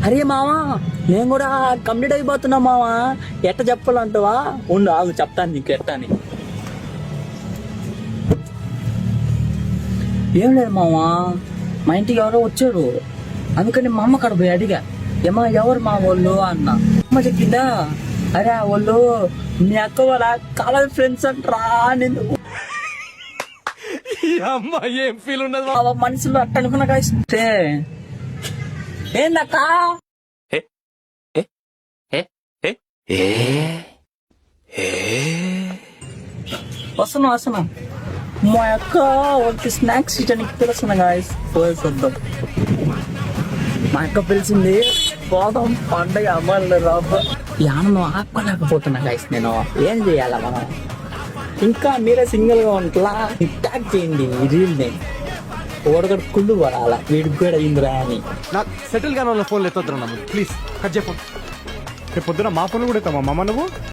అరే మావా నేను కూడా కంప్లీట్ అయిపోతున్నా మావా, ఎట్ట చెప్పాలంటావా? ఉండు ఆగు చెప్తాను నీకు ఎట్ట అని. ఏం లేదు మావా, మా ఇంటికి ఎవరో వచ్చారు, అందుకని మా అమ్మ కాడ పోయి అడిగా, ఏమా ఎవరు మా వాళ్ళు అన్న. అమ్మ చెప్పిందా, అరే వాళ్ళు మీ అక్క వాళ్ళ కాలేజ్ ఫ్రెండ్స్ అంటరా. నేను ఏం ఫీల్ ఉన్నది మనసులో అట్ట అనుకున్నా ఇస్తే ఏందక్క వస్తున్నా మా అక్క వాళ్ళకి స్నాక్స్ ఇచ్చానికి పిలుస్తున్నా గాయస్, పోయేద్దాం. మా అక్క పిలిచింది, పోదాం పండగ అమ్మాయిలు రాబో. ఈ ఆనందం ఆపుకోలేకపోతున్నా గాయస్, నేను ఏం చేయాలా మనం? ఇంకా మీరే సింగిల్ గా ఉంటలా ట్యాగ్ చేయండి ఈ రీల్ ని, ఓడగడ కుళ్ళు పడాలా వీడికి కూడా అయిందిరా అని. నాకు సెటిల్ గానే ఫోన్లు ఎత్తొద్దురా ప్లీజ్, కట్ చేయకు. రేపు పొద్దున మా ఫోన్లు కూడా ఎత్తామా మామ నువ్వు?